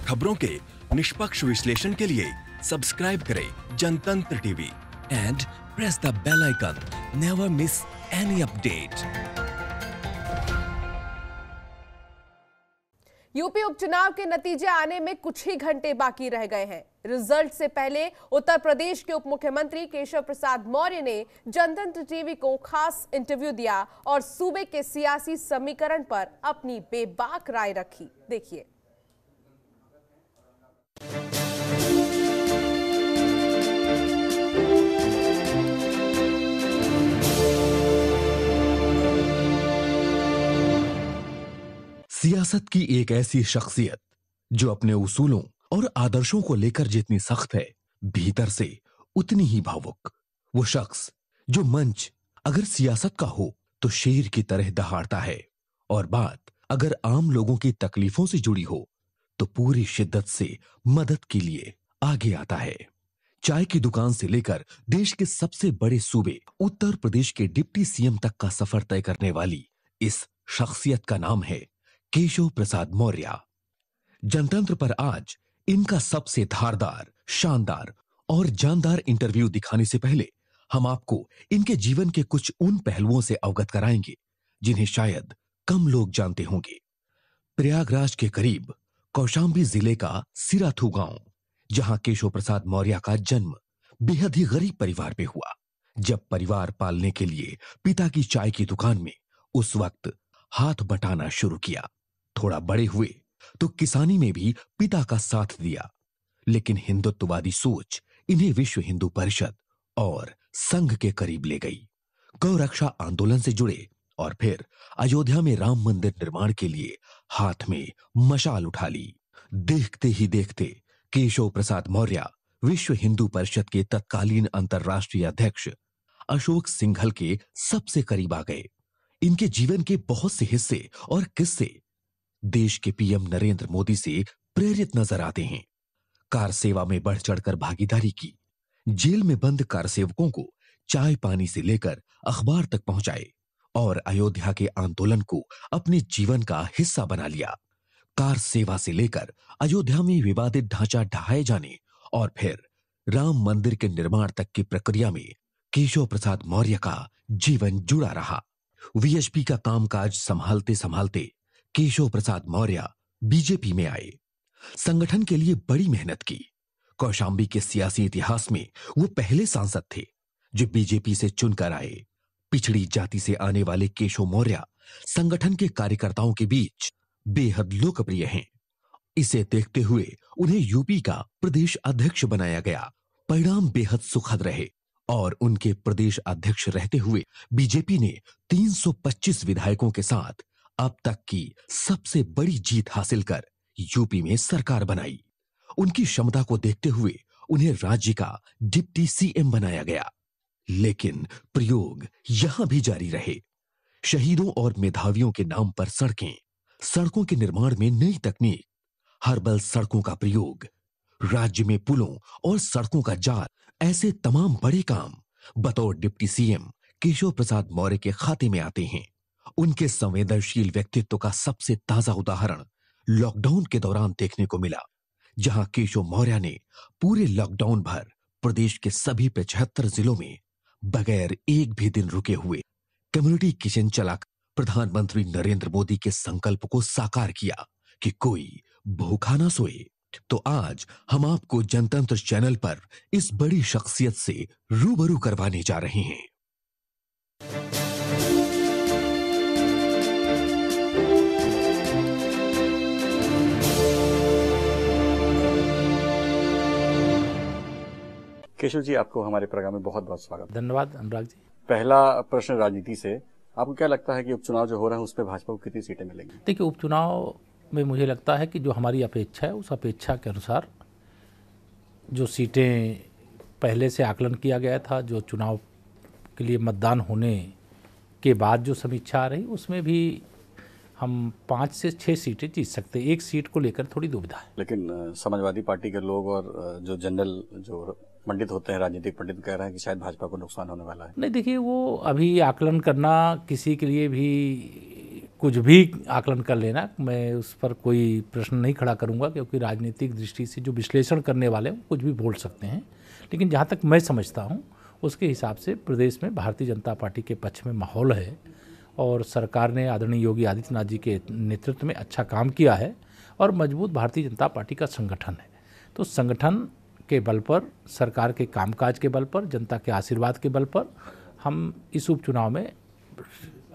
खबरों के निष्पक्ष विश्लेषण के लिए सब्सक्राइब करें Jantantra TV and press the bell icon. Never miss any update. UP उपचुनाव के नतीजे आने में कुछ ही घंटे बाकी रह गए हैं। रिजल्ट से पहले उत्तर प्रदेश के उप मुख्यमंत्री केशव प्रसाद मौर्य ने जनतंत्र टीवी को खास इंटरव्यू दिया और सूबे के सियासी समीकरण पर अपनी बेबाक राय रखी। देखिए। सियासत की एक ऐसी शख्सियत जो अपने उसूलों और आदर्शों को लेकर जितनी सख्त है, भीतर से उतनी ही भावुक। वो शख्स जो मंच अगर सियासत का हो तो शेर की तरह दहाड़ता है और बात अगर आम लोगों की तकलीफों से जुड़ी हो तो पूरी शिद्दत से मदद के लिए आगे आता है। चाय की दुकान से लेकर देश के सबसे बड़े सूबे उत्तर प्रदेश के डिप्टी सीएम तक का सफर तय करने वाली इस शख्सियत का नाम है केशव प्रसाद मौर्य। जनतंत्र पर आज इनका सबसे धारदार, शानदार और जानदार इंटरव्यू दिखाने से पहले हम आपको इनके जीवन के कुछ उन पहलुओं से अवगत कराएंगे जिन्हें शायद कम लोग जानते होंगे। प्रयागराज के करीब कौशांबी जिले का सिराथू गांव, जहां केशव प्रसाद मौर्य का जन्म बेहद ही गरीब परिवार में हुआ। जब परिवार पालने के लिए पिता की चाय की दुकान में उस वक्त हाथ बटाना शुरू किया, थोड़ा बड़े हुए तो किसानी में भी पिता का साथ दिया, लेकिन हिंदुत्ववादी सोच इन्हें विश्व हिंदू परिषद और संघ के करीब ले गई। गौरक्षा आंदोलन से जुड़े और फिर अयोध्या में राम मंदिर निर्माण के लिए हाथ में मशाल उठा ली। देखते ही देखते केशव प्रसाद मौर्य विश्व हिंदू परिषद के तत्कालीन अंतर्राष्ट्रीय अध्यक्ष अशोक सिंघल के सबसे करीब आ गए। इनके जीवन के बहुत से हिस्से और किस्से देश के पीएम नरेंद्र मोदी से प्रेरित नजर आते हैं। कार सेवा में बढ़ चढ़कर भागीदारी की, जेल में बंद कार सेवकों को चाय पानी से लेकर अखबार तक पहुंचाए और अयोध्या के आंदोलन को अपने जीवन का हिस्सा बना लिया। कार सेवा से लेकर अयोध्या में विवादित ढांचा ढहाए जाने और फिर राम मंदिर के निर्माण तक की प्रक्रिया में केशव प्रसाद मौर्य का जीवन जुड़ा रहा। वीएचपी का कामकाज संभालते संभालते केशव प्रसाद मौर्य बीजेपी में आए। संगठन के लिए बड़ी मेहनत की। कौशांबी के सियासी इतिहास में वो पहले सांसद थे जो बीजेपी से चुनकर आए। पिछड़ी जाति से आने वाले केशव मौर्य संगठन के कार्यकर्ताओं के बीच बेहद लोकप्रिय हैं। इसे देखते हुए उन्हें यूपी का प्रदेश अध्यक्ष बनाया गया। परिणाम बेहद सुखद रहे और उनके प्रदेश अध्यक्ष रहते हुए बीजेपी ने 325 विधायकों के साथ अब तक की सबसे बड़ी जीत हासिल कर यूपी में सरकार बनाई। उनकी क्षमता को देखते हुए उन्हें राज्य का डिप्टी सीएम बनाया गया। लेकिन प्रयोग यहां भी जारी रहे। शहीदों और मेधावियों के नाम पर सड़कें, सड़कों के निर्माण में नई तकनीक, हर्बल सड़कों का प्रयोग, राज्य में पुलों और सड़कों का जाल, ऐसे तमाम बड़े काम बतौर डिप्टी सीएम केशव प्रसाद मौर्य के खाते में आते हैं। उनके संवेदनशील व्यक्तित्व का सबसे ताजा उदाहरण लॉकडाउन के दौरान देखने को मिला, जहां केशव मौर्य ने पूरे लॉकडाउन भर प्रदेश के सभी 75 जिलों में बगैर एक भी दिन रुके हुए कम्युनिटी किचन चलाकर प्रधानमंत्री नरेंद्र मोदी के संकल्प को साकार किया कि कोई भूखा ना सोए। तो आज हम आपको जनतंत्र चैनल पर इस बड़ी शख्सियत से रूबरू करवाने जा रहे हैं। केशव जी, आपको हमारे प्रोग्राम में बहुत बहुत स्वागत। धन्यवाद अनुराग जी। पहला प्रश्न राजनीति से, आपको क्या लगता है कि उपचुनाव जो हो रहा है उसमें भाजपा को कितनी सीटें मिलेंगी? देखिए, उपचुनाव में मुझे लगता है कि जो हमारी अपेक्षा है उस अपेक्षा के अनुसार जो सीटें पहले से आकलन किया गया था, जो चुनाव के लिए मतदान होने के बाद जो समीक्षा आ रही, उसमें भी हम 5 से 6 सीटें जीत सकते हैं। एक सीट को लेकर थोड़ी दुविधा है। लेकिन समाजवादी पार्टी के लोग और जो जनरल जो पंडित होते हैं, राजनीतिक पंडित, कह रहे हैं कि शायद भाजपा को नुकसान होने वाला है। नहीं, देखिए, वो अभी आकलन करना किसी के लिए भी कुछ भी आकलन कर लेना, मैं उस पर कोई प्रश्न नहीं खड़ा करूंगा, क्योंकि राजनीतिक दृष्टि से जो विश्लेषण करने वाले हैं कुछ भी बोल सकते हैं। लेकिन जहाँ तक मैं समझता हूँ उसके हिसाब से प्रदेश में भारतीय जनता पार्टी के पक्ष में माहौल है और सरकार ने आदरणीय योगी आदित्यनाथ जी के नेतृत्व में अच्छा काम किया है और मजबूत भारतीय जनता पार्टी का संगठन है। तो संगठन के बल पर, सरकार के कामकाज के बल पर, जनता के आशीर्वाद के बल पर हम इस उपचुनाव में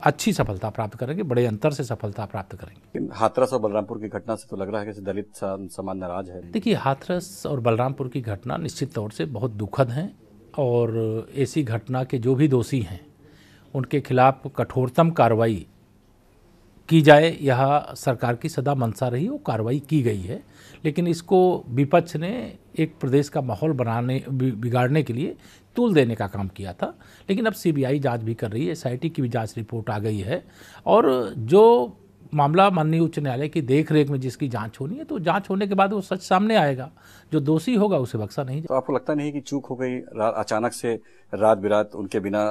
अच्छी सफलता प्राप्त करेंगे, बड़े अंतर से सफलता प्राप्त करेंगे। हाथरस और बलरामपुर की घटना से तो लग रहा है कि दलित समाज नाराज है। देखिए, हाथरस और बलरामपुर की घटना निश्चित तौर से बहुत दुखद हैं और ऐसी घटना के जो भी दोषी हैं उनके खिलाफ कठोरतम कार्रवाई की जाए, यह सरकार की सदा मंशा रही, वो कार्रवाई की गई है। लेकिन इसको विपक्ष ने एक प्रदेश का माहौल बिगाड़ने के लिए तूल देने का काम किया था। लेकिन अब सीबीआई जांच भी कर रही है, एसआईटी की भी जांच रिपोर्ट आ गई है और जो मामला माननीय उच्च न्यायालय की देखरेख में जिसकी जांच होनी है, तो जांच होने के बाद वो सच सामने आएगा, जो दोषी होगा उसे बख्शा नहीं जाएगा। तो आपको लगता नहीं कि चूक हो गई अचानक से रात बिरात उनके बिना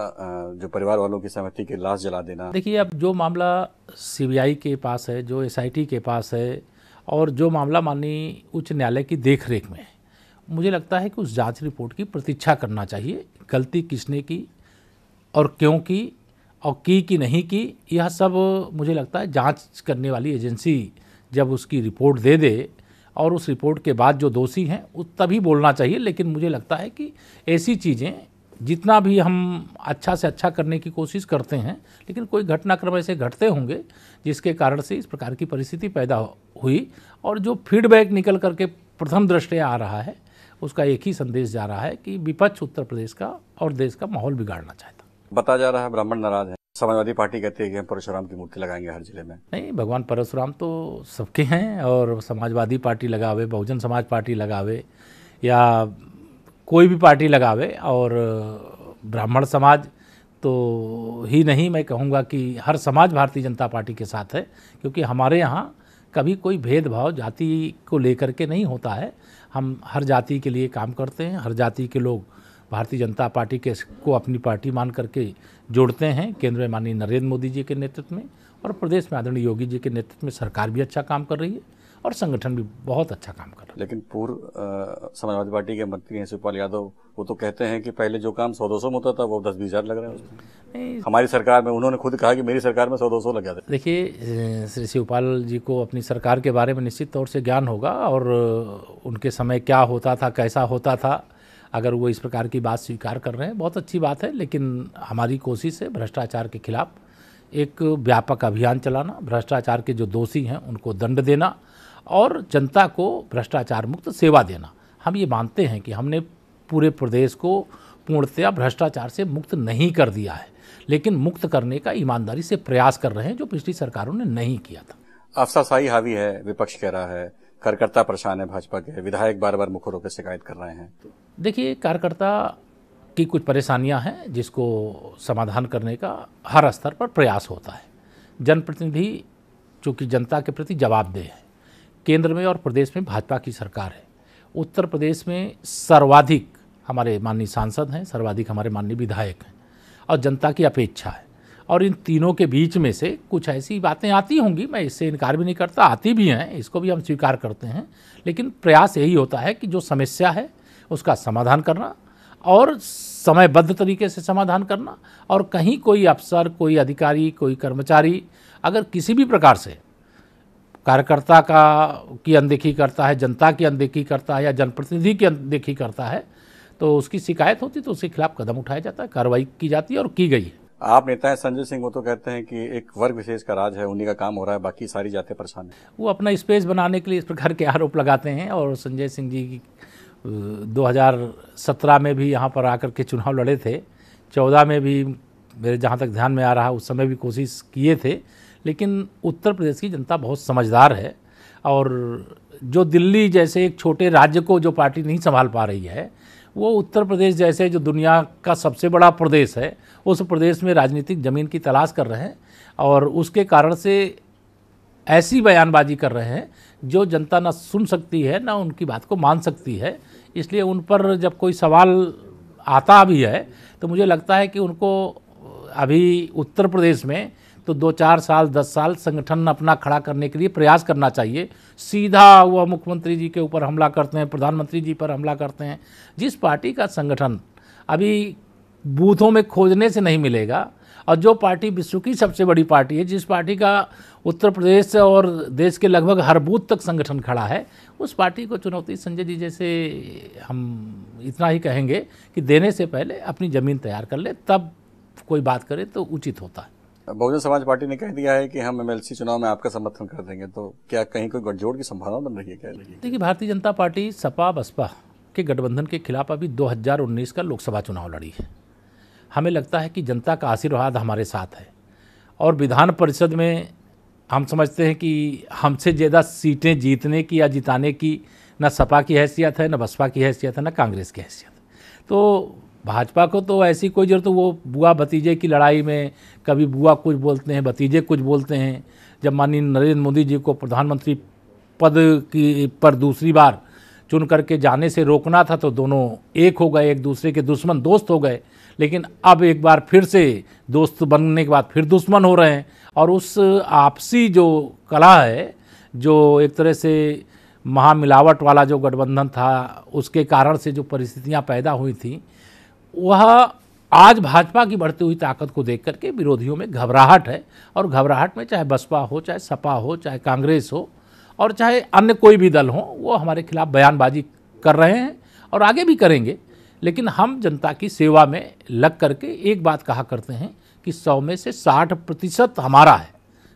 जो परिवार वालों की सहमति के लाश जला देना? देखिए, अब जो मामला सीबीआई के पास है, जो एसआईटी के पास है और जो मामला माननीय उच्च न्यायालय की देखरेख में है, मुझे लगता है कि उस जांच रिपोर्ट की प्रतीक्षा करना चाहिए। गलती किसने की और क्यों की और की कि नहीं की, यह सब मुझे लगता है जांच करने वाली एजेंसी जब उसकी रिपोर्ट दे दे और उस रिपोर्ट के बाद जो दोषी हैं तभी बोलना चाहिए। लेकिन मुझे लगता है कि ऐसी चीज़ें जितना भी हम अच्छा से अच्छा करने की कोशिश करते हैं, लेकिन कोई घटनाक्रम ऐसे घटते होंगे जिसके कारण से इस प्रकार की परिस्थिति पैदा हुई और जो फीडबैक निकल करके प्रथम दृष्टया आ रहा है उसका एक ही संदेश जा रहा है कि विपक्ष उत्तर प्रदेश का और देश का माहौल बिगाड़ना चाहता। बताया जा रहा है ब्राह्मण नाराज है, समाजवादी पार्टी कहती है कि हम परशुराम की मूर्ति लगाएंगे हर जिले में। नहीं, भगवान परशुराम तो सबके हैं और समाजवादी पार्टी लगावे, बहुजन समाज पार्टी लगावे या कोई भी पार्टी लगावे, और ब्राह्मण समाज तो ही नहीं, मैं कहूँगा कि हर समाज भारतीय जनता पार्टी के साथ है, क्योंकि हमारे यहाँ कभी कोई भेदभाव जाति को लेकर के नहीं होता है। हम हर जाति के लिए काम करते हैं, हर जाति के लोग भारतीय जनता पार्टी को अपनी पार्टी मान करके जोड़ते हैं। केंद्र में माननीय नरेंद्र मोदी जी के नेतृत्व में और प्रदेश में आदरणीय योगी जी के नेतृत्व में सरकार भी अच्छा काम कर रही है और संगठन भी बहुत अच्छा काम कर रहा है। लेकिन पूर्व समाजवादी पार्टी के मंत्री हैं शिवपाल यादव, वो तो कहते हैं कि पहले जो काम 100-200 में होता था वो 10-20 हज़ार लग रहे हैं उसमें। हमारी सरकार में उन्होंने खुद कहा कि मेरी सरकार में 100-200 लग जाते। देखिए, श्री शिवपाल जी को अपनी सरकार के बारे में निश्चित तौर से ज्ञान होगा और उनके समय क्या होता था, कैसा होता था। अगर वो इस प्रकार की बात स्वीकार कर रहे हैं, बहुत अच्छी बात है। लेकिन हमारी कोशिश है भ्रष्टाचार के खिलाफ एक व्यापक अभियान चलाना, भ्रष्टाचार के जो दोषी हैं उनको दंड देना और जनता को भ्रष्टाचार मुक्त सेवा देना। हम ये मानते हैं कि हमने पूरे प्रदेश को पूर्णतया भ्रष्टाचार से मुक्त नहीं कर दिया है, लेकिन मुक्त करने का ईमानदारी से प्रयास कर रहे हैं, जो पिछली सरकारों ने नहीं किया था। अफसरशाही हावी है, विपक्ष कह रहा है, कार्यकर्ता परेशान है भाजपा के, विधायक बार बार मुख्य रूप से शिकायत कर रहे हैं। देखिए, कार्यकर्ता की कुछ परेशानियां हैं जिसको समाधान करने का हर स्तर पर प्रयास होता है। जनप्रतिनिधि चूँकि जनता के प्रति जवाबदेह है, केंद्र में और प्रदेश में भाजपा की सरकार है। उत्तर प्रदेश में सर्वाधिक हमारे माननीय सांसद हैं, सर्वाधिक हमारे माननीय विधायक हैं और जनता की अपेक्षा है। और इन तीनों के बीच में से कुछ ऐसी बातें आती होंगी, मैं इससे इनकार भी नहीं करता, आती भी हैं, इसको भी हम स्वीकार करते हैं। लेकिन प्रयास यही होता है कि जो समस्या है उसका समाधान करना और समयबद्ध तरीके से समाधान करना। और कहीं कोई अफसर, कोई अधिकारी, कोई कर्मचारी अगर किसी भी प्रकार से कार्यकर्ता की अनदेखी करता है, जनता की अनदेखी करता है या जनप्रतिनिधि की अनदेखी करता है, तो उसकी शिकायत होती तो उसके खिलाफ कदम उठाया जाता है, कार्रवाई की जाती है और की गई है। आप नेता हैं संजय सिंह, वो तो कहते हैं कि एक वर्ग विशेष का राज है, उन्हीं का काम हो रहा है, बाकी सारी जातें परेशान हैं। वो अपना स्पेस बनाने के लिए इस प्रकार के आरोप लगाते हैं। और संजय सिंह जी 2017 में भी यहाँ पर आकर के चुनाव लड़े थे, 14 में भी मेरे जहाँ तक ध्यान में आ रहा उस समय भी कोशिश किए थे। लेकिन उत्तर प्रदेश की जनता बहुत समझदार है और जो दिल्ली जैसे एक छोटे राज्य को जो पार्टी नहीं संभाल पा रही है, वो उत्तर प्रदेश जैसे जो दुनिया का सबसे बड़ा प्रदेश है, उस प्रदेश में राजनीतिक ज़मीन की तलाश कर रहे हैं और उसके कारण से ऐसी बयानबाजी कर रहे हैं जो जनता ना सुन सकती है ना उनकी बात को मान सकती है। इसलिए उन पर जब कोई सवाल आता भी है तो मुझे लगता है कि उनको अभी उत्तर प्रदेश में तो 2-4 साल 10 साल संगठन अपना खड़ा करने के लिए प्रयास करना चाहिए। सीधा वह मुख्यमंत्री जी के ऊपर हमला करते हैं, प्रधानमंत्री जी पर हमला करते हैं। जिस पार्टी का संगठन अभी बूथों में खोजने से नहीं मिलेगा, और जो पार्टी विश्व की सबसे बड़ी पार्टी है, जिस पार्टी का उत्तर प्रदेश और देश के लगभग हर बूथ तक संगठन खड़ा है, उस पार्टी को चुनौती संजय जी जैसे हम इतना ही कहेंगे कि देने से पहले अपनी ज़मीन तैयार कर ले, तब कोई बात करे तो उचित होता है। बहुजन समाज पार्टी ने कह दिया है कि हम एमएलसी चुनाव में आपका समर्थन कर देंगे, तो क्या कहीं कोई गठजोड़ की संभावना बन रही है क्या? देखिए, भारतीय जनता पार्टी सपा बसपा के गठबंधन के खिलाफ अभी 2019 का लोकसभा चुनाव लड़ी है। हमें लगता है कि जनता का आशीर्वाद हमारे साथ है, और विधान परिषद में हम समझते हैं कि हमसे ज़्यादा सीटें जीतने की या जिताने की न सपा की हैसियत है, न बसपा की हैसियत है, न कांग्रेस की हैसियत है। तो भाजपा को तो ऐसी कोई जरूरत, वो बुआ भतीजे की लड़ाई में कभी बुआ कुछ बोलते हैं, भतीजे कुछ बोलते हैं। जब माननीय नरेंद्र मोदी जी को प्रधानमंत्री पद की पर दूसरी बार चुन करके जाने से रोकना था, तो दोनों एक हो गए, एक दूसरे के दुश्मन दोस्त हो गए। लेकिन अब एक बार फिर से दोस्त बनने के बाद फिर दुश्मन हो रहे हैं, और उस आपसी जो कला है, जो एक तरह से महामिलावट वाला जो गठबंधन था, उसके कारण से जो परिस्थितियां पैदा हुई थी, वह आज भाजपा की बढ़ती हुई ताकत को देख करके विरोधियों में घबराहट है। और घबराहट में चाहे बसपा हो, चाहे सपा हो, चाहे कांग्रेस हो, और चाहे अन्य कोई भी दल हो, वो हमारे खिलाफ बयानबाजी कर रहे हैं और आगे भी करेंगे। लेकिन हम जनता की सेवा में लग करके एक बात कहा करते हैं कि 100 में से 60% हमारा है,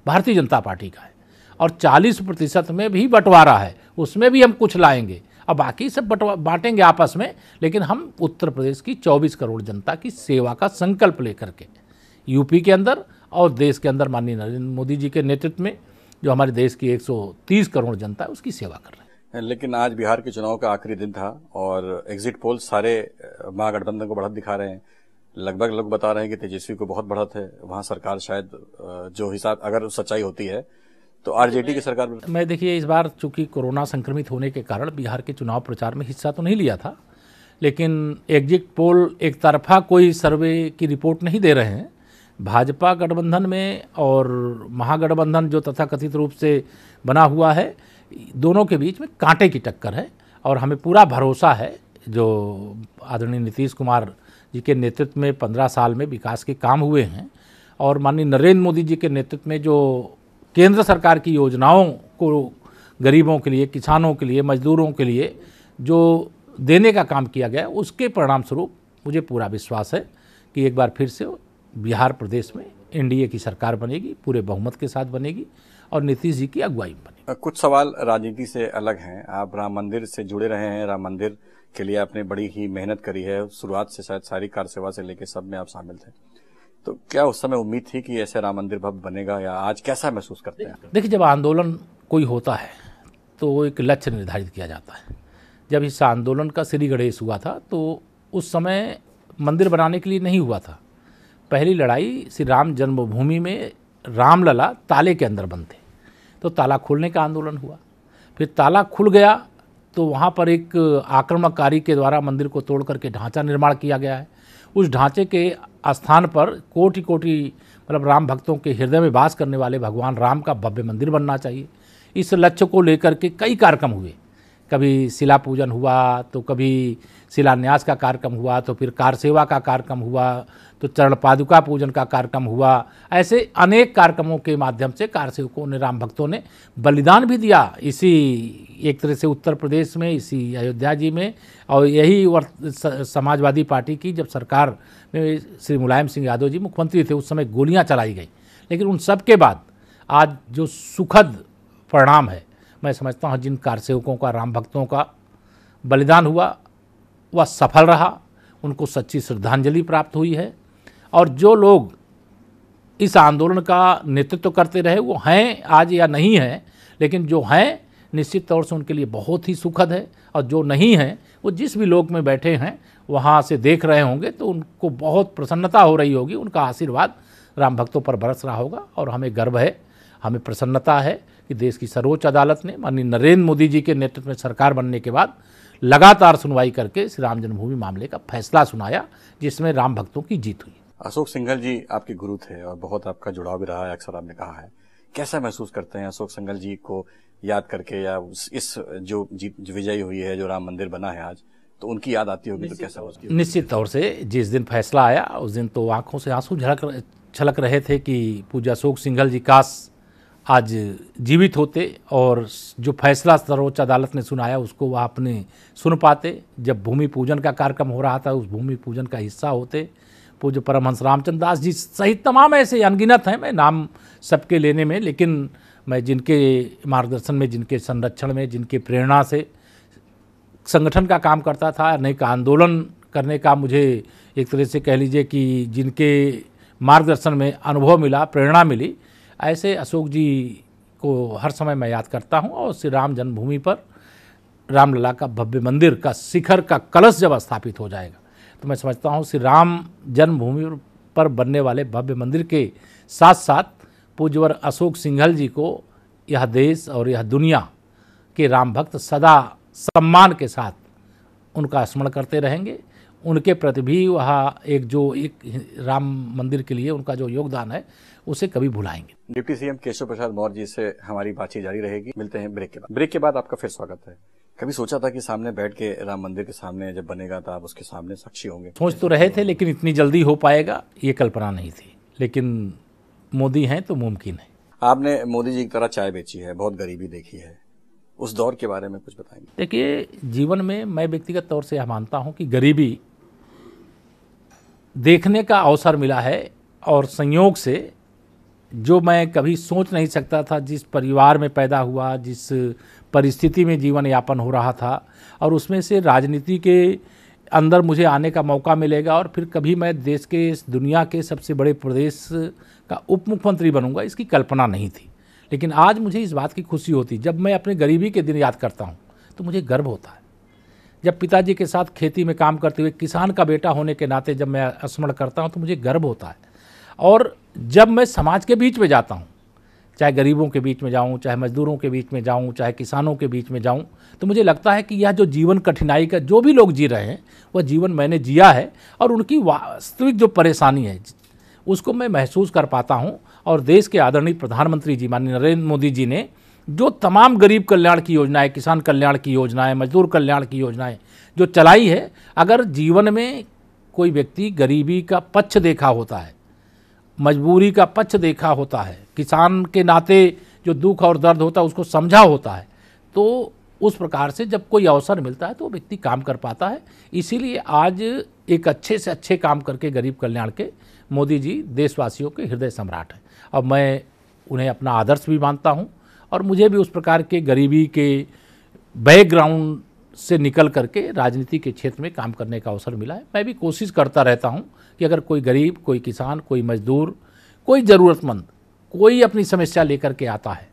भारतीय जनता पार्टी का है, और 40% में भी बंटवारा है, उसमें भी हम कुछ लाएंगे, और बाकी सब बांटेंगे आपस में। लेकिन हम उत्तर प्रदेश की 24 करोड़ जनता की सेवा का संकल्प लेकर के यूपी के अंदर और देश के अंदर माननीय नरेंद्र मोदी जी के नेतृत्व में जो हमारे देश की 130 करोड़ जनता है, उसकी सेवा कर रहे हैं। लेकिन आज बिहार के चुनाव का आखिरी दिन था, और एग्जिट पोल सारे महागठबंधन को बढ़त दिखा रहे हैं। लगभग लोग बता रहे हैं कि तेजस्वी को बहुत बढ़त है, वहां सरकार शायद जो हिसाब, अगर सच्चाई होती है तो आरजेडी की सरकार। मैं देखिए, इस बार चूंकि कोरोना संक्रमित होने के कारण बिहार के चुनाव प्रचार में हिस्सा तो नहीं लिया था, लेकिन एग्जिट पोल एक तरफा कोई सर्वे की रिपोर्ट नहीं दे रहे हैं। भाजपा गठबंधन में और महागठबंधन जो तथाकथित रूप से बना हुआ है, दोनों के बीच में कांटे की टक्कर है। और हमें पूरा भरोसा है, जो आदरणीय नीतीश कुमार जी के नेतृत्व में 15 साल में विकास के काम हुए हैं, और माननीय नरेंद्र मोदी जी के नेतृत्व में जो केंद्र सरकार की योजनाओं को गरीबों के लिए, किसानों के लिए, मजदूरों के लिए जो देने का काम किया गया, उसके परिणाम स्वरूप मुझे पूरा विश्वास है कि एक बार फिर से बिहार प्रदेश में एनडीए की सरकार बनेगी, पूरे बहुमत के साथ बनेगी, और नीतीश जी की अगुवाई बनेगी। कुछ सवाल राजनीति से अलग हैं। आप राम मंदिर से जुड़े रहे हैं, राम मंदिर के लिए आपने बड़ी ही मेहनत करी है, शुरुआत से शायद सारी कार सेवा से लेकर सब में आप शामिल थे, तो क्या उस समय उम्मीद थी कि ऐसे राम मंदिर भव्य बनेगा, या आज कैसा महसूस करते हैं? देखिए, जब आंदोलन कोई होता है तो एक लक्ष्य निर्धारित किया जाता है। जब इस आंदोलन का श्री गणेश हुआ था, तो उस समय मंदिर बनाने के लिए नहीं हुआ था। पहली लड़ाई श्री राम जन्मभूमि में रामलला ताले के अंदर बंद थे, तो ताला खोलने का आंदोलन हुआ। फिर ताला खुल गया तो वहाँ पर एक आक्रमणकारी के द्वारा मंदिर को तोड़ करके ढांचा निर्माण किया गया है। उस ढांचे के स्थान पर कोटि कोटि मतलब राम भक्तों के हृदय में वास करने वाले भगवान राम का भव्य मंदिर बनना चाहिए। इस लक्ष्य को लेकर के कई कार्यक्रम हुए, कभी शिला पूजन हुआ, तो कभी शिलान्यास का कार्यक्रम हुआ, तो फिर कार सेवा का कार्यक्रम हुआ, तो चरण पादुका पूजन का कार्यक्रम हुआ। ऐसे अनेक कार्यक्रमों के माध्यम से कार सेवकों ने, राम भक्तों ने बलिदान भी दिया इसी एक तरह से उत्तर प्रदेश में, इसी अयोध्या जी में। और यही समाजवादी पार्टी की जब सरकार में श्री मुलायम सिंह यादव जी मुख्यमंत्री थे, उस समय गोलियां चलाई गई। लेकिन उन सब के बाद आज जो सुखद परिणाम है, मैं समझता हूँ जिन कार सेवकों का, राम भक्तों का बलिदान हुआ, वह सफल रहा, उनको सच्ची श्रद्धांजलि प्राप्त हुई है। और जो लोग इस आंदोलन का नेतृत्व करते रहे, वो हैं आज या नहीं हैं, लेकिन जो हैं निश्चित तौर से उनके लिए बहुत ही सुखद है। और जो नहीं हैं, वो जिस भी लोक में बैठे हैं वहाँ से देख रहे होंगे, तो उनको बहुत प्रसन्नता हो रही होगी, उनका आशीर्वाद राम भक्तों पर बरस रहा होगा। और हमें गर्व है, हमें प्रसन्नता है कि देश की सर्वोच्च अदालत ने माननीय नरेंद्र मोदी जी के नेतृत्व में सरकार बनने के बाद लगातार सुनवाई करके श्री राम जन्मभूमि मामले का फैसला सुनाया, जिसमें राम भक्तों की जीत हुई। अशोक सिंघल जी आपके गुरु थे और बहुत आपका जुड़ाव भी रहा है, अक्सर आपने कहा है। कैसा महसूस करते हैं अशोक सिंघल जी को याद करके, या इस जो जीत जो विजयी हुई है, जो राम मंदिर बना है आज, तो उनकी याद आती होगी तो कैसा होगी? निश्चित तौर से जिस दिन फैसला आया उस दिन तो आंखों से आंसू छलक रहे थे कि पूज्य अशोक सिंघल जी काश आज जीवित होते और जो फैसला सर्वोच्च अदालत ने सुनाया उसको वह अपने सुन पाते। जब भूमि पूजन का कार्यक्रम हो रहा था उस भूमि पूजन का हिस्सा होते। पूज्य परमहंस रामचंद्र दास जी सहित तमाम ऐसे अनगिनत हैं, मैं नाम सबके लेने में, लेकिन मैं जिनके मार्गदर्शन में, जिनके संरक्षण में, जिनके प्रेरणा से संगठन का काम करता था, अनेक आंदोलन करने का मुझे एक तरह से कह लीजिए कि जिनके मार्गदर्शन में अनुभव मिला, प्रेरणा मिली, ऐसे अशोक जी को हर समय मैं याद करता हूं। और श्री राम जन्मभूमि पर रामलला का भव्य मंदिर का शिखर का कलश जब स्थापित हो जाएगा तो मैं समझता हूं श्री राम जन्मभूमि पर बनने वाले भव्य मंदिर के साथ साथ पूज्यवर अशोक सिंघल जी को यह देश और यह दुनिया के राम भक्त सदा सम्मान के साथ उनका स्मरण करते रहेंगे। उनके प्रति भी वह एक राम मंदिर के लिए उनका जो योगदान है उसे कभी भुलाएंगे। डिप्टी सीएम केशव प्रसाद मौर्य जी से हमारी बातचीत जारी रहेगी। मिलते हैं ब्रेक के बाद। ब्रेक के बाद आपका फिर स्वागत है। कभी सोचा था कि सामने बैठ के राम मंदिर के सामने जब बनेगा तो आप उसके सामने साक्षी होंगे? सोच तो रहे थे, लेकिन इतनी जल्दी हो पाएगा ये कल्पना नहीं थी, लेकिन मोदी हैं तो मुमकिन है। आपने मोदी जी की तरह चाय बेची है, बहुत गरीबी देखी है, उस दौर के बारे में कुछ बताएंगे? देखिए, जीवन में मैं व्यक्तिगत तौर से यह मानता हूं कि गरीबी देखने का अवसर मिला है और संयोग से जो मैं कभी सोच नहीं सकता था, जिस परिवार में पैदा हुआ, जिस परिस्थिति में जीवन यापन हो रहा था, और उसमें से राजनीति के अंदर मुझे आने का मौका मिलेगा और फिर कभी मैं देश के, इस दुनिया के सबसे बड़े प्रदेश का उप मुख्यमंत्री बनूंगा, इसकी कल्पना नहीं थी। लेकिन आज मुझे इस बात की खुशी होती, जब मैं अपने गरीबी के दिन याद करता हूँ तो मुझे गर्व होता है। जब पिताजी के साथ खेती में काम करते हुए किसान का बेटा होने के नाते जब मैं स्मरण करता हूँ तो मुझे गर्व होता है। और जब मैं समाज के बीच में जाता हूँ, चाहे गरीबों के बीच में जाऊँ, चाहे मजदूरों के बीच में जाऊँ, चाहे किसानों के बीच में जाऊँ, तो मुझे लगता है कि यह जो जीवन कठिनाई का जो भी लोग जी रहे हैं वह जीवन मैंने जिया है और उनकी वास्तविक जो परेशानी है उसको मैं महसूस कर पाता हूँ। और देश के आदरणीय प्रधानमंत्री जी माननीय नरेंद्र मोदी जी ने जो तमाम गरीब कल्याण की योजनाएं, किसान कल्याण की योजनाएं, मजदूर कल्याण की योजनाएं जो चलाई है, अगर जीवन में कोई व्यक्ति गरीबी का पक्ष देखा होता है, मजबूरी का पक्ष देखा होता है, किसान के नाते जो दुख और दर्द होता है उसको समझा होता है, तो उस प्रकार से जब कोई अवसर मिलता है तो वो व्यक्ति काम कर पाता है। इसीलिए आज एक अच्छे से अच्छे काम करके गरीब कल्याण के मोदी जी देशवासियों के हृदय सम्राट हैं और मैं उन्हें अपना आदर्श भी मानता हूं। और मुझे भी उस प्रकार के गरीबी के बैकग्राउंड से निकल करके राजनीति के क्षेत्र में काम करने का अवसर मिला है। मैं भी कोशिश करता रहता हूं कि अगर कोई गरीब, कोई किसान, कोई मजदूर, कोई ज़रूरतमंद, कोई अपनी समस्या लेकर के आता है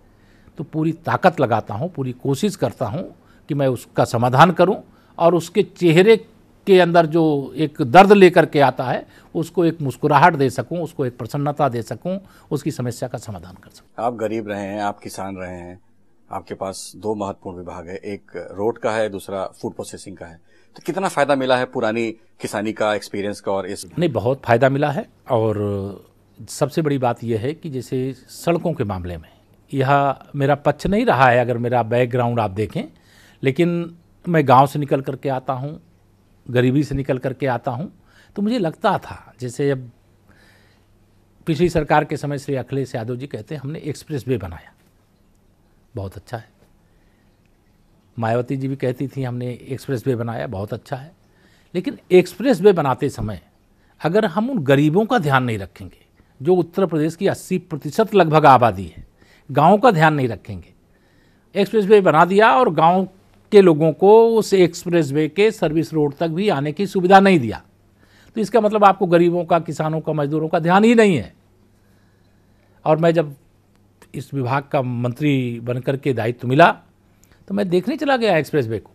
तो पूरी ताकत लगाता हूं, पूरी कोशिश करता हूं कि मैं उसका समाधान करूं और उसके चेहरे के अंदर जो एक दर्द लेकर के आता है उसको एक मुस्कुराहट दे सकूं, उसको एक प्रसन्नता दे सकूं, उसकी समस्या का समाधान कर सकूं। आप गरीब रहे हैं, आप किसान रहे हैं, आपके पास दो महत्वपूर्ण विभाग है, एक रोड का है, दूसरा फूड प्रोसेसिंग का है, तो कितना फायदा मिला है पुरानी किसानी का, एक्सपीरियंस का? और इस नहीं, बहुत फायदा मिला है। और सबसे बड़ी बात यह है कि जैसे सड़कों के मामले में यह मेरा पक्ष नहीं रहा है, अगर मेरा बैकग्राउंड आप देखें, लेकिन मैं गांव से निकल करके आता हूं, गरीबी से निकल करके आता हूं, तो मुझे लगता था जैसे अब पिछली सरकार के समय श्री अखिलेश यादव जी कहते हैं हमने एक्सप्रेस वे बनाया, बहुत अच्छा है। मायावती जी भी कहती थी हमने एक्सप्रेस वे बनाया, बहुत अच्छा है। लेकिन एक्सप्रेस वे बनाते समय अगर हम उन गरीबों का ध्यान नहीं रखेंगे, जो उत्तर प्रदेश की 80% लगभग आबादी है, गाँव का ध्यान नहीं रखेंगे, एक्सप्रेस वे बना दिया और गाँव के लोगों को उस एक्सप्रेस वे के सर्विस रोड तक भी आने की सुविधा नहीं दिया, तो इसका मतलब आपको गरीबों का, किसानों का, मजदूरों का ध्यान ही नहीं है। और मैं जब इस विभाग का मंत्री बनकर के दायित्व मिला तो मैं देखने चला गया एक्सप्रेस वे को,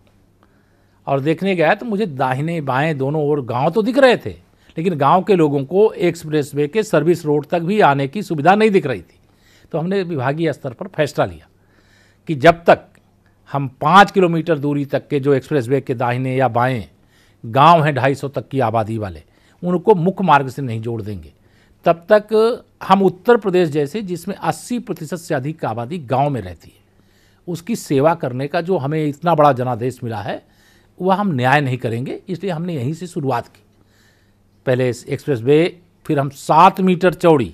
और देखने गया तो मुझे दाहिने बाएं दोनों ओर गांव तो दिख रहे थे, लेकिन गांव के लोगों को एक्सप्रेस वे के सर्विस रोड तक भी आने की सुविधा नहीं दिख रही थी। तो हमने विभागीय स्तर पर फैसला लिया कि जब तक हम 5 किलोमीटर दूरी तक के जो एक्सप्रेस वे के दाहिने या बाएं गांव हैं 250 तक की आबादी वाले, उनको मुख्य मार्ग से नहीं जोड़ देंगे, तब तक हम उत्तर प्रदेश जैसे जिसमें 80% से अधिक आबादी गांव में रहती है, उसकी सेवा करने का जो हमें इतना बड़ा जनादेश मिला है वह हम न्याय नहीं करेंगे। इसलिए हमने यहीं से शुरुआत की। पहले एक्सप्रेस वे, फिर हम 7 मीटर चौड़ी,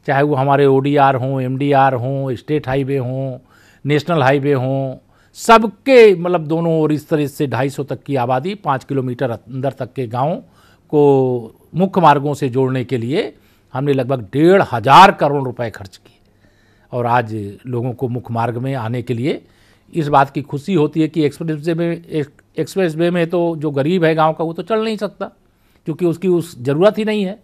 चाहे वो हमारे ODR हों, MDR हों, स्टेट हाईवे हों, नेशनल हाईवे हों, सबके मतलब दोनों ओर इस तरह से 250 तक की आबादी, 5 किलोमीटर अंदर तक के गाँव को मुख्य मार्गों से जोड़ने के लिए हमने लगभग 1,500 करोड़ रुपए खर्च किए। और आज लोगों को मुख्य मार्ग में आने के लिए इस बात की खुशी होती है कि एक्सप्रेस वे में तो जो गरीब है गांव का वो तो चल नहीं सकता, क्योंकि उसकी उस ज़रूरत ही नहीं है।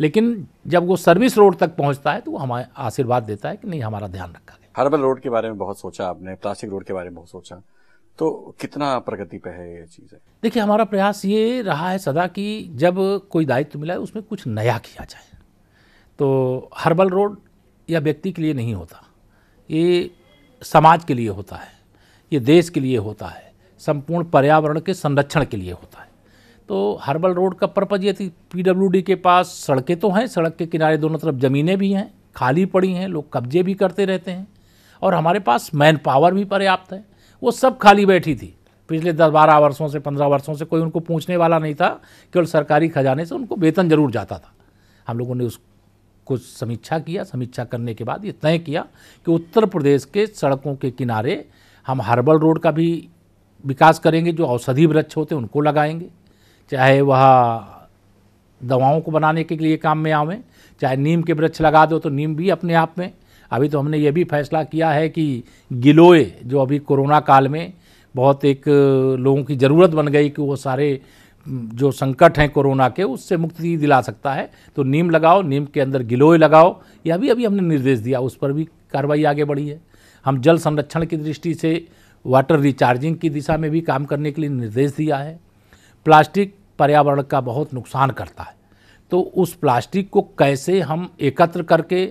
लेकिन जब वो सर्विस रोड तक पहुंचता है तो वो हमें आशीर्वाद देता है कि नहीं, हमारा ध्यान रखा गया। हर्बल रोड के बारे में बहुत सोचा आपने, प्लास्टिक रोड के बारे में बहुत सोचा, तो कितना प्रगति पे है ये चीज़ है? देखिए, हमारा प्रयास ये रहा है सदा कि जब कोई दायित्व मिला है उसमें कुछ नया किया जाए। तो हर्बल रोड या व्यक्ति के लिए नहीं होता, ये समाज के लिए होता है, ये देश के लिए होता है, संपूर्ण पर्यावरण के संरक्षण के लिए होता है। तो हर्बल रोड का पर्पज ये थी, PWD के पास सड़कें तो हैं, सड़क के किनारे दोनों तरफ ज़मीनें भी हैं, खाली पड़ी हैं, लोग कब्जे भी करते रहते हैं, और हमारे पास मैन पावर भी पर्याप्त है। वो सब खाली बैठी थी पिछले 10-12 वर्षों से, 15 वर्षों से, कोई उनको पूछने वाला नहीं था, केवल सरकारी खजाने से उनको वेतन जरूर जाता था। हम लोगों ने उसको समीक्षा किया, समीक्षा करने के बाद ये तय किया कि उत्तर प्रदेश के सड़कों के किनारे हम हर्बल रोड का भी विकास करेंगे, जो औषधि वृक्ष होते हैं उनको लगाएंगे, चाहे वह दवाओं को बनाने के लिए काम में आवें, चाहे नीम के वृक्ष लगा दो तो नीम भी अपने आप में। अभी तो हमने ये भी फैसला किया है कि गिलोय, जो अभी कोरोना काल में बहुत एक लोगों की ज़रूरत बन गई कि वो सारे जो संकट हैं कोरोना के उससे मुक्ति दिला सकता है, तो नीम लगाओ, नीम के अंदर गिलोय लगाओ। यह भी अभी हमने निर्देश दिया, उस पर भी कार्रवाई आगे बढ़ी है। हम जल संरक्षण की दृष्टि से वाटर रिचार्जिंग की दिशा में भी काम करने के लिए निर्देश दिया है। प्लास्टिक पर्यावरण का बहुत नुकसान करता है, तो उस प्लास्टिक को कैसे हम एकत्र करके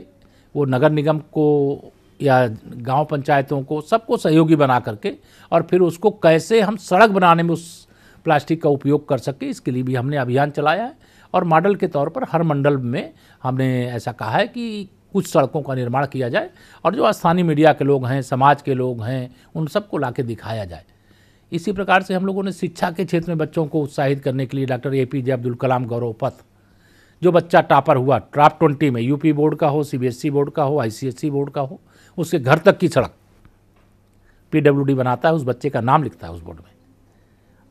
वो नगर निगम को या गांव पंचायतों को सबको सहयोगी बना करके और फिर उसको कैसे हम सड़क बनाने में उस प्लास्टिक का उपयोग कर सके, इसके लिए भी हमने अभियान चलाया है। और मॉडल के तौर पर हर मंडल में हमने ऐसा कहा है कि कुछ सड़कों का निर्माण किया जाए और जो स्थानीय मीडिया के लोग हैं, समाज के लोग हैं, उन सबको लाके दिखाया जाए। इसी प्रकार से हम लोगों ने शिक्षा के क्षेत्र में बच्चों को उत्साहित करने के लिए डॉक्टर APJ अब्दुल कलाम गौरव पथ, जो बच्चा टॉपर हुआ टॉप 20 में, यूपी बोर्ड का हो, CBSE बोर्ड का हो, ICSE बोर्ड का हो, उसके घर तक की सड़क PWD बनाता है, उस बच्चे का नाम लिखता है उस बोर्ड में,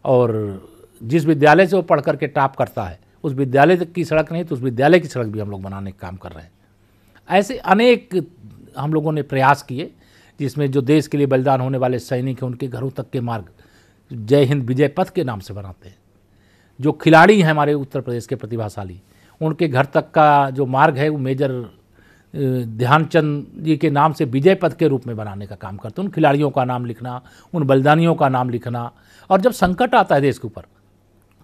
और जिस विद्यालय से वो पढ़ करके टॉप करता है उस विद्यालय तक की सड़क नहीं तो उस विद्यालय की सड़क भी हम लोग बनाने का काम कर रहे हैं। ऐसे अनेक हम लोगों ने प्रयास किए, जिसमें जो देश के लिए बलिदान होने वाले सैनिक हैं उनके घरों तक के मार्ग जय हिंद विजय पथ के नाम से बनाते हैं। जो खिलाड़ी हैं हमारे उत्तर प्रदेश के प्रतिभाशाली, उनके घर तक का जो मार्ग है वो मेजर ध्यानचंद जी के नाम से विजय पथ के रूप में बनाने का काम करते हैं। उन खिलाड़ियों का नाम लिखना, उन बलिदानियों का नाम लिखना, और जब संकट आता है देश के ऊपर,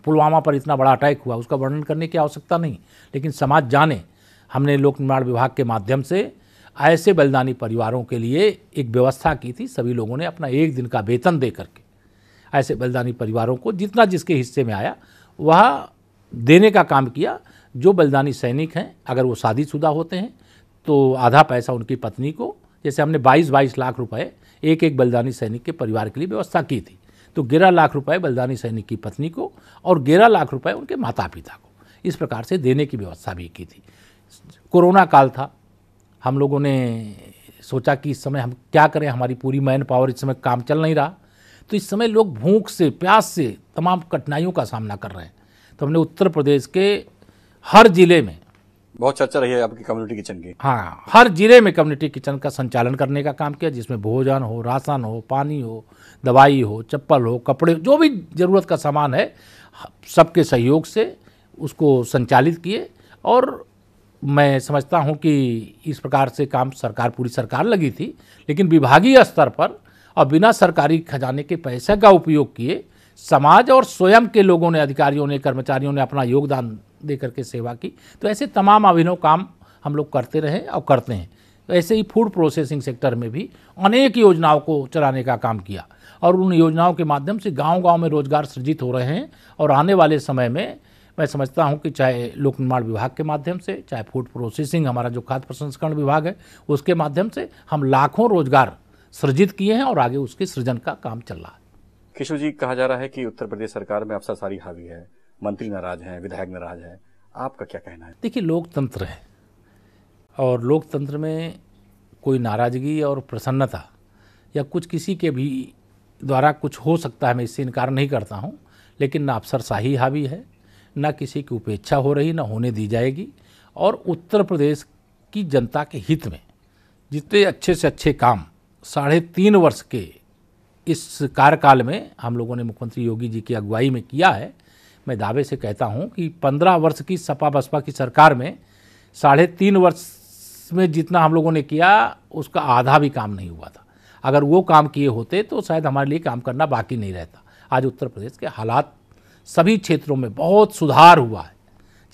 पुलवामा पर इतना बड़ा अटैक हुआ, उसका वर्णन करने की आवश्यकता नहीं, लेकिन समाज जाने, हमने लोक निर्माण विभाग के माध्यम से ऐसे बलिदानी परिवारों के लिए एक व्यवस्था की थी। सभी लोगों ने अपना 1 दिन का वेतन दे करके ऐसे बलिदानी परिवारों को जितना जिसके हिस्से में आया वह देने का काम किया। जो बलिदानी सैनिक हैं, अगर वो शादीशुदा होते हैं तो आधा पैसा उनकी पत्नी को, जैसे हमने 22-22 लाख रुपए एक बलिदानी सैनिक के परिवार के लिए व्यवस्था की थी, तो 11 लाख रुपए बलिदानी सैनिक की पत्नी को और 11 लाख रुपए उनके माता पिता को, इस प्रकार से देने की व्यवस्था भी की थी। कोरोना काल था, हम लोगों ने सोचा कि इस समय हम क्या करें, हमारी पूरी मैन पावर इस समय काम चल नहीं रहा, तो इस समय लोग भूख से, प्यास से, तमाम कठिनाइयों का सामना कर रहे हैं। तो हमने उत्तर प्रदेश के हर जिले में, बहुत चर्चा रही है आपकी कम्युनिटी किचन की, हाँ, हर जिले में कम्युनिटी किचन का संचालन करने का काम किया, जिसमें भोजन हो, राशन हो, पानी हो, दवाई हो, चप्पल हो, कपड़े, जो भी ज़रूरत का सामान है, सबके सहयोग से उसको संचालित किए। और मैं समझता हूं कि इस प्रकार से काम सरकार, पूरी सरकार लगी थी, लेकिन विभागीय स्तर पर और बिना सरकारी खजाने के पैसे का उपयोग किए समाज और स्वयं के लोगों ने, अधिकारियों ने, कर्मचारियों ने अपना योगदान दे करके सेवा की। तो ऐसे तमाम अभिनव काम हम लोग करते रहे और करते हैं। तो ऐसे ही फूड प्रोसेसिंग सेक्टर में भी अनेक योजनाओं को चलाने का काम किया, और उन योजनाओं के माध्यम से गांव-गांव में रोजगार सृजित हो रहे हैं, और आने वाले समय में मैं समझता हूं कि चाहे लोक निर्माण विभाग के माध्यम से, चाहे फूड प्रोसेसिंग हमारा जो खाद्य प्रसंस्करण विभाग है उसके माध्यम से हम लाखों रोजगार सृजित किए हैं और आगे उसके सृजन का काम चल रहा है। किशोर जी, कहा जा रहा है कि उत्तर प्रदेश सरकार में अफसरसारी हावी है, मंत्री नाराज हैं, विधायक नाराज हैं, आपका क्या कहना है? देखिए, लोकतंत्र है और लोकतंत्र में कोई नाराजगी और प्रसन्नता या कुछ किसी के भी द्वारा कुछ हो सकता है, मैं इससे इनकार नहीं करता हूं, लेकिन ना अफसरशाही हावी है, ना किसी की उपेक्षा हो रही, ना होने दी जाएगी। और उत्तर प्रदेश की जनता के हित में जितने अच्छे से अच्छे काम 3.5 वर्ष के इस कार्यकाल में हम लोगों ने मुख्यमंत्री योगी जी की अगुवाई में किया है, मैं दावे से कहता हूं कि 15 वर्ष की सपा बसपा की सरकार में 3.5 वर्ष में जितना हम लोगों ने किया उसका आधा भी काम नहीं हुआ था। अगर वो काम किए होते तो शायद हमारे लिए काम करना बाकी नहीं रहता। आज उत्तर प्रदेश के हालात सभी क्षेत्रों में बहुत सुधार हुआ है,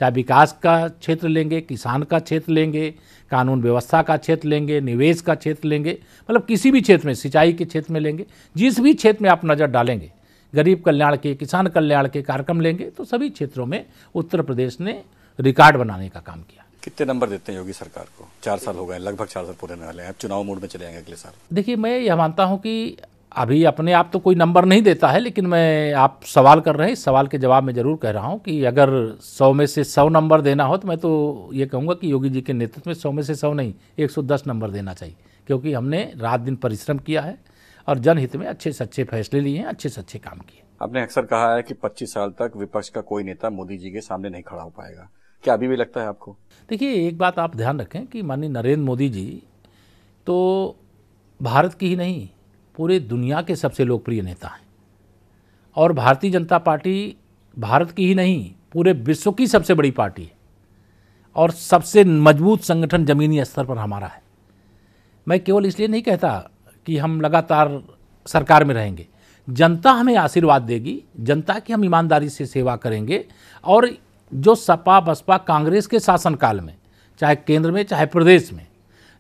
चाहे विकास का क्षेत्र लेंगे, किसान का क्षेत्र लेंगे, कानून व्यवस्था का क्षेत्र लेंगे, निवेश का क्षेत्र लेंगे, मतलब किसी भी क्षेत्र में, सिंचाई के क्षेत्र में लेंगे, जिस भी क्षेत्र में आप नज़र डालेंगे, गरीब कल्याण के, किसान कल्याण के कार्यक्रम लेंगे, तो सभी क्षेत्रों में उत्तर प्रदेश ने रिकॉर्ड बनाने का काम किया। कितने नंबर देते हैं योगी सरकार को? 4 साल हो गए, लगभग 4 साल पूरे होने वाले हैं, अब चुनाव मोड में चले जाएंगे अगले साल। देखिए, मैं यह मानता हूं कि अभी अपने आप तो कोई नंबर नहीं देता है, लेकिन मैं, आप सवाल कर रहे हैं, इस सवाल के जवाब में ज़रूर कह रहा हूं कि अगर 100 में से 100 नंबर देना हो तो मैं तो ये कहूँगा कि योगी जी के नेतृत्व में 100 में से 100 नहीं, 110 नंबर देना चाहिए, क्योंकि हमने रात दिन परिश्रम किया है और जनहित में अच्छे से अच्छे फैसले लिए हैं, अच्छे से अच्छे काम किए। आपने अक्सर कहा है कि 25 साल तक विपक्ष का कोई नेता मोदी जी के सामने नहीं खड़ा हो पाएगा, क्या अभी भी लगता है आपको? देखिए, एक बात आप ध्यान रखें कि माननीय नरेंद्र मोदी जी तो भारत की ही नहीं, पूरे दुनिया के सबसे लोकप्रिय नेता हैं और भारतीय जनता पार्टी भारत की ही नहीं, पूरे विश्व की सबसे बड़ी पार्टी है और सबसे मजबूत संगठन जमीनी स्तर पर हमारा है। मैं केवल इसलिए नहीं कहता कि हम लगातार सरकार में रहेंगे, जनता हमें आशीर्वाद देगी, जनता की हम ईमानदारी से सेवा करेंगे और जो सपा बसपा कांग्रेस के शासनकाल में, चाहे केंद्र में चाहे प्रदेश में,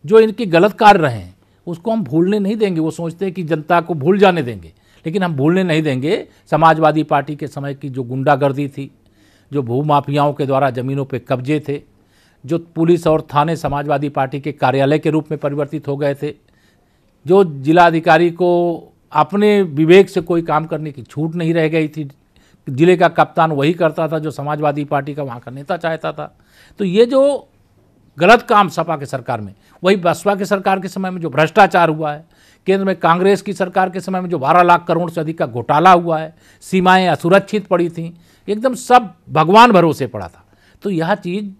जो इनके गलत कार्य रहे हैं उसको हम भूलने नहीं देंगे। वो सोचते हैं कि जनता को भूल जाने देंगे, लेकिन हम भूलने नहीं देंगे। समाजवादी पार्टी के समय की जो गुंडागर्दी थी, जो भूमाफियाओं के द्वारा ज़मीनों पे कब्जे थे, जो पुलिस और थाने समाजवादी पार्टी के कार्यालय के रूप में परिवर्तित हो गए थे, जो जिलाधिकारी को अपने विवेक से कोई काम करने की छूट नहीं रह गई थी, जिले का कप्तान वही करता था जो समाजवादी पार्टी का वहाँ का नेता चाहता था। तो ये जो गलत काम सपा के सरकार में, वही बसपा के सरकार के समय में जो भ्रष्टाचार हुआ है, केंद्र में कांग्रेस की सरकार के समय में जो 12 लाख करोड़ से अधिक का घोटाला हुआ है, सीमाएं असुरक्षित पड़ी थीं, एकदम सब भगवान भरोसे पड़ा था। तो यह चीज़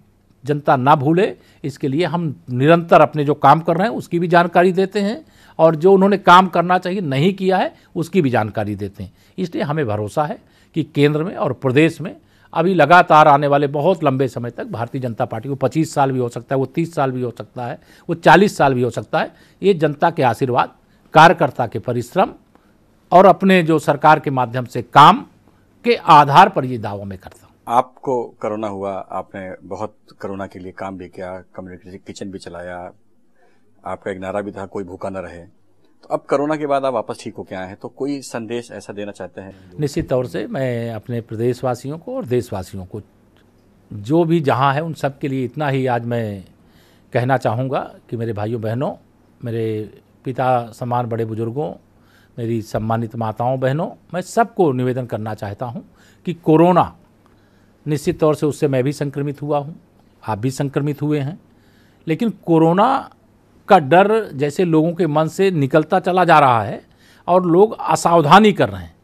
जनता ना भूले, इसके लिए हम निरंतर अपने जो काम कर रहे हैं उसकी भी जानकारी देते हैं और जो उन्होंने काम करना चाहिए नहीं किया है उसकी भी जानकारी देते हैं। इसलिए हमें भरोसा है कि केंद्र में और प्रदेश में अभी लगातार आने वाले बहुत लंबे समय तक भारतीय जनता पार्टी को 25 साल भी हो सकता है, वो 30 साल भी हो सकता है, वो 40 साल भी हो सकता है। ये जनता के आशीर्वाद, कार्यकर्ता के परिश्रम और अपने जो सरकार के माध्यम से काम के आधार पर ये दावा मैं करता हूँ। आपको कोरोना हुआ, आपने बहुत कोरोना के लिए काम भी किया, कम्युनिटी किचन भी चलाया, आपका एक नारा भी था कोई भूखा न रहे। तो अब कोरोना के बाद आप वापस ठीक होकर आए हैं, तो कोई संदेश ऐसा देना चाहते हैं? निश्चित तौर से मैं अपने प्रदेशवासियों को और देशवासियों को, जो भी जहाँ है, उन सब के लिए इतना ही आज मैं कहना चाहूँगा कि मेरे भाइयों बहनों, मेरे पिता समान बड़े बुजुर्गों, मेरी सम्मानित माताओं बहनों, मैं सबको निवेदन करना चाहता हूँ कि कोरोना निश्चित तौर से उससे मैं भी संक्रमित हुआ हूँ, आप भी संक्रमित हुए हैं, लेकिन कोरोना का डर जैसे लोगों के मन से निकलता चला जा रहा है और लोग असावधानी कर रहे हैं।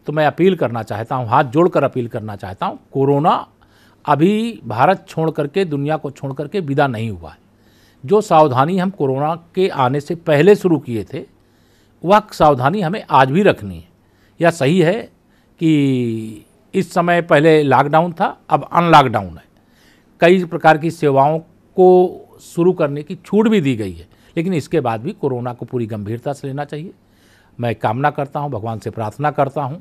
तो मैं अपील करना चाहता हूँ, हाथ जोड़कर अपील करना चाहता हूँ, कोरोना अभी भारत छोड़ करके, दुनिया को छोड़ करके विदा नहीं हुआ है। जो सावधानी हम कोरोना के आने से पहले शुरू किए थे, वह सावधानी हमें आज भी रखनी है। यह सही है कि इस समय पहले लॉकडाउन था, अब अनलॉकडाउन है, कई प्रकार की सेवाओं को शुरू करने की छूट भी दी गई है, लेकिन इसके बाद भी कोरोना को पूरी गंभीरता से लेना चाहिए। मैं कामना करता हूं, भगवान से प्रार्थना करता हूं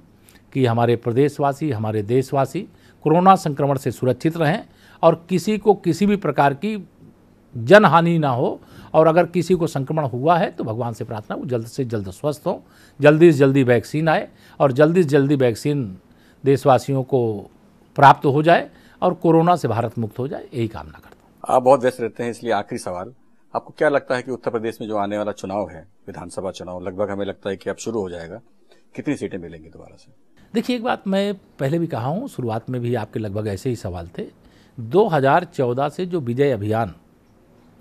कि हमारे प्रदेशवासी, हमारे देशवासी कोरोना संक्रमण से सुरक्षित रहें और किसी को किसी भी प्रकार की जनहानि ना हो, और अगर किसी को संक्रमण हुआ है तो भगवान से प्रार्थना वो जल्द से जल्द स्वस्थ हो, जल्दी से जल्दी वैक्सीन आए और जल्दी से जल्दी वैक्सीन देशवासियों को प्राप्त हो जाए और कोरोना से भारत मुक्त हो जाए, यही कामना करता हूँ। आप बहुत व्यस्त रहते हैं, इसलिए आखिरी सवाल, आपको क्या लगता है कि उत्तर प्रदेश में जो आने वाला चुनाव है, विधानसभा चुनाव लगभग हमें लगता है कि अब शुरू हो जाएगा, कितनी सीटें मिलेंगी दोबारा से? देखिए, एक बात मैं पहले भी कहा हूँ, शुरुआत में भी आपके लगभग ऐसे ही सवाल थे। 2014 से जो विजय अभियान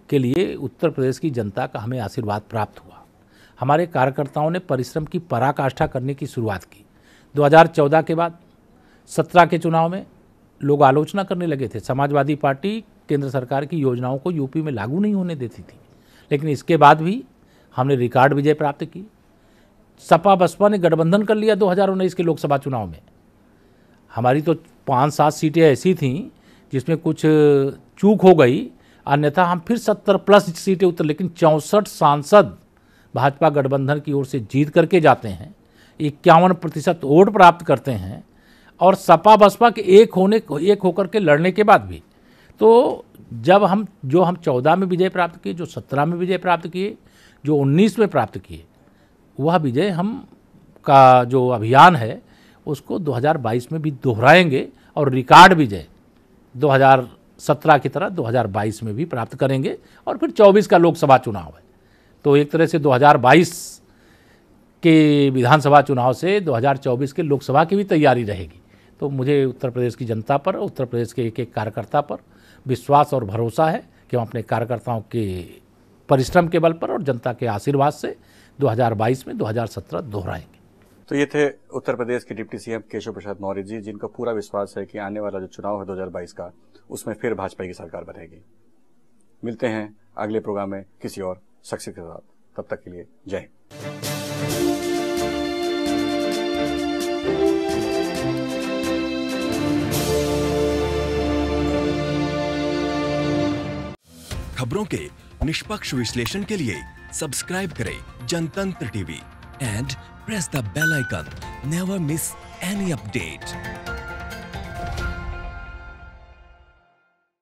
के लिए उत्तर प्रदेश की जनता का हमें आशीर्वाद प्राप्त हुआ, हमारे कार्यकर्ताओं ने परिश्रम की पराकाष्ठा करने की शुरुआत की। 2014 के बाद 17 के चुनाव में लोग आलोचना करने लगे थे, समाजवादी पार्टी केंद्र सरकार की योजनाओं को यूपी में लागू नहीं होने देती थी, लेकिन इसके बाद भी हमने रिकॉर्ड विजय प्राप्त की। सपा बसपा ने गठबंधन कर लिया 2019 के लोकसभा चुनाव में। हमारी तो 5-7 सीटें ऐसी थीं जिसमें कुछ चूक हो गई, अन्यथा हम फिर 70+ सीटें उतर, लेकिन 64 सांसद भाजपा गठबंधन की ओर से जीत करके जाते हैं, 51% वोट प्राप्त करते हैं, और सपा बसपा के एक होकर के लड़ने के बाद भी। तो जब हम 14 में विजय प्राप्त किए, जो 17 में विजय प्राप्त किए, जो 19 में प्राप्त किए, वह विजय हम का जो अभियान है उसको 2022 में भी दोहराएंगे और रिकॉर्ड विजय 2017 की तरह 2022 में भी प्राप्त करेंगे। और फिर 24 का लोकसभा चुनाव है, तो एक तरह से 2022 के विधानसभा चुनाव से 2024 के लोकसभा की भी तैयारी रहेगी। तो मुझे उत्तर प्रदेश की जनता पर, उत्तर प्रदेश के एक कार्यकर्ता पर विश्वास और भरोसा है कि हम अपने कार्यकर्ताओं के परिश्रम के बल पर और जनता के आशीर्वाद से 2022 में 2017 दोहराएंगे। तो ये थे उत्तर प्रदेश के डिप्टी सीएम केशव प्रसाद मौर्य जी, जिनको पूरा विश्वास है कि आने वाला जो चुनाव है 2022 का, उसमें फिर भाजपा की सरकार बनेगी। मिलते हैं अगले प्रोग्राम में किसी और शख्सियत के साथ, तब तक के लिए जय हिंद। खबरों के निष्पक्ष विश्लेषण के लिए सब्सक्राइब करें Jantantra TV and press the bell icon. Never miss any update.